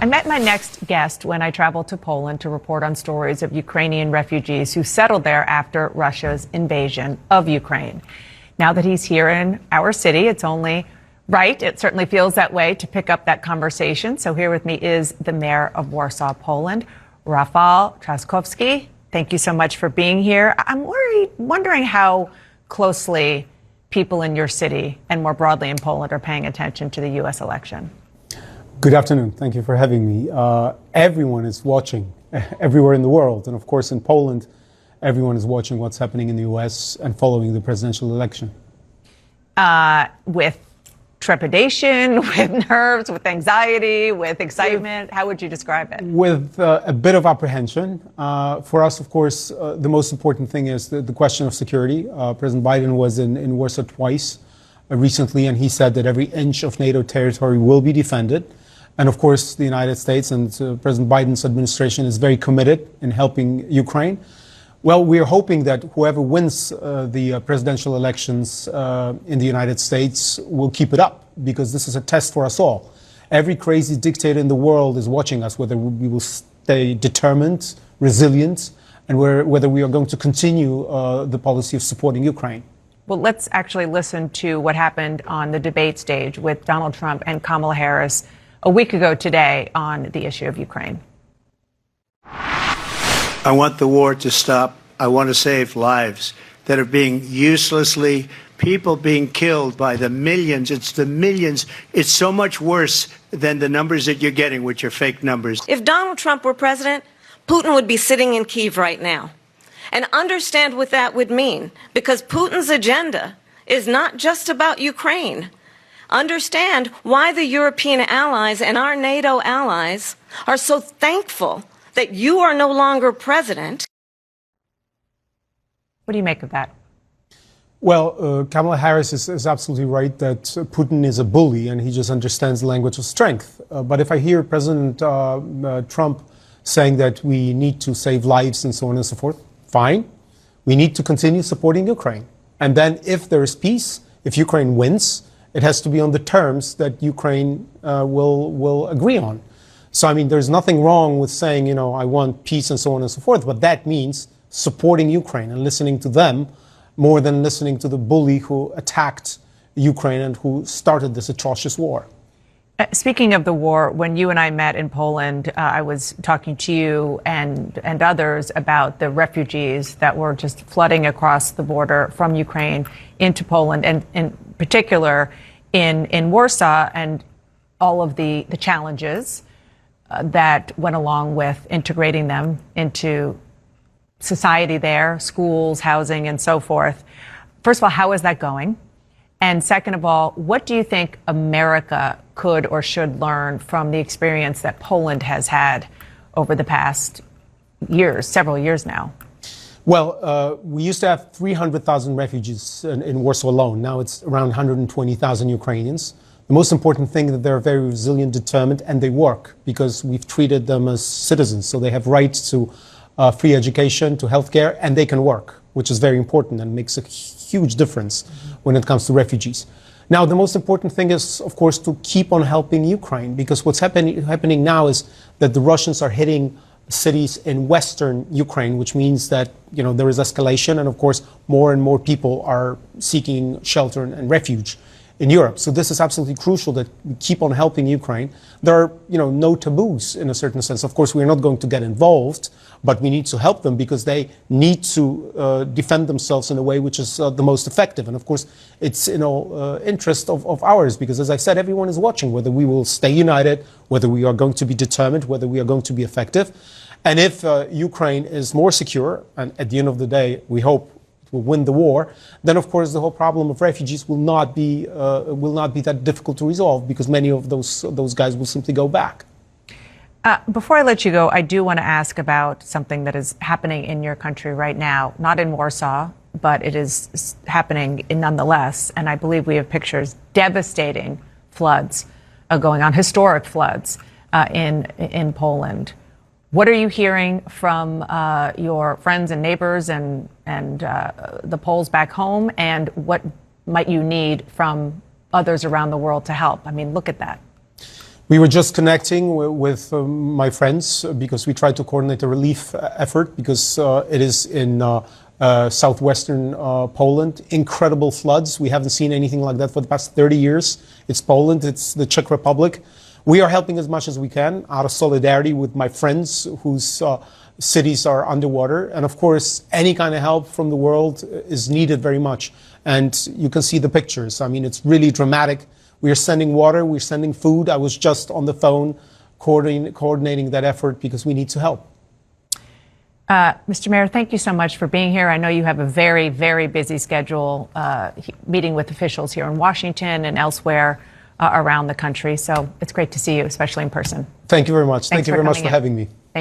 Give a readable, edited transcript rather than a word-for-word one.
I met my next guest when I traveled to Poland to report on stories of Ukrainian refugees who settled there after Russia's invasion of Ukraine. Now that he's here in our city, it's only right, it certainly feels that way, to pick up that conversation. So here with me is the mayor of Warsaw, Poland, Rafał Trzaskowski. Thank you so much for being here. I'm wondering how closely people in your city and more broadly in Poland are paying attention to the U.S. election. Good afternoon. Thank you for having me. Everyone is watching everywhere in the world. And of course, in Poland, everyone is watching what's happening in the U.S. and following the presidential election. With trepidation, with nerves, with anxiety, with excitement? How would you describe it? With a bit of apprehension. For us, of course, the most important thing is the question of security. President Biden was in Warsaw twice recently, and he said that every inch of NATO territory will be defended. And of course, the United States and President Biden's administration is very committed in helping Ukraine. Well, we're hoping that whoever wins the presidential elections in the United States will keep it up, because this is a test for us all. Every crazy dictator in the world is watching us, whether we will stay determined, resilient, and whether we are going to continue the policy of supporting Ukraine. Well, let's actually listen to what happened on the debate stage with Donald Trump and Kamala Harris a week ago today on the issue of Ukraine. I want the war to stop. I want to save lives that are being uselessly, people being killed by the millions. It's the millions. It's so much worse than the numbers that you're getting, which are fake numbers. If Donald Trump were president, Putin would be sitting in Kyiv right now. And understand what that would mean, because Putin's agenda is not just about Ukraine. Understand why the European allies and our NATO allies are so thankful that you are no longer president. What do you make of that? Well, Kamala Harris is absolutely right that Putin is a bully and he just understands the language of strength. But if I hear President Trump saying that we need to save lives and so on and so forth, fine. We need to continue supporting Ukraine. And then if there is peace, if Ukraine wins, it has to be on the terms that Ukraine will agree on. So, I mean, there's nothing wrong with saying, you know, I want peace and so on and so forth. But that means supporting Ukraine and listening to them more than listening to the bully who attacked Ukraine and who started this atrocious war. Speaking of the war, when you and I met in Poland, I was talking to you and others about the refugees that were just flooding across the border from Ukraine into Poland, and in particular in Warsaw, and all of the challenges that went along with integrating them into society there, schools, housing, and so forth. First of all, how is that going? And second of all, what do you think America could or should learn from the experience that Poland has had over the past years, several years now? Well, we used to have 300,000 refugees in Warsaw alone. Now it's around 120,000 Ukrainians. The most important thing is that they're very resilient, determined, and they work because we've treated them as citizens. So they have rights to free education, to healthcare, and they can work, which is very important and makes a huge difference when it comes to refugees. Now, the most important thing is, of course, to keep on helping Ukraine, because what's happening now is that the Russians are hitting cities in western Ukraine, which means that, you know, there is escalation, and of course, more and more people are seeking shelter and refuge in Europe. So this is absolutely crucial that we keep on helping Ukraine. There are, you know, no taboos in a certain sense. Of course, we're not going to get involved, but we need to help them because they need to defend themselves in a way which is the most effective. And of course, it's in all interest of ours, because as I said, everyone is watching whether we will stay united, whether we are going to be determined, whether we are going to be effective. And if Ukraine is more secure, and at the end of the day, we hope will win the war, then of course the whole problem of refugees will not be that difficult to resolve, because many of those guys will simply go back. Before I let you go, I do want to ask about something that is happening in your country right now, not in Warsaw, but it is happening nonetheless. And I believe we have pictures, devastating floods going on, historic floods in Poland. What are you hearing from your friends and neighbors and the Poles back home, and what might you need from others around the world to help? I mean, look at that. We were just connecting with my friends because we tried to coordinate a relief effort because it is in southwestern Poland. Incredible floods. We haven't seen anything like that for the past 30 years. It's Poland, it's the Czech Republic. We are helping as much as we can out of solidarity with my friends whose cities are underwater. And of course, any kind of help from the world is needed very much. And you can see the pictures. I mean, it's really dramatic. We are sending water, we're sending food. I was just on the phone coordinating that effort because we need to help. Mr. Mayor, thank you so much for being here. I know you have a very, very busy schedule meeting with officials here in Washington and elsewhere around the country. So it's great to see you, especially in person. Thank you very much. Thank you very much for in. having me.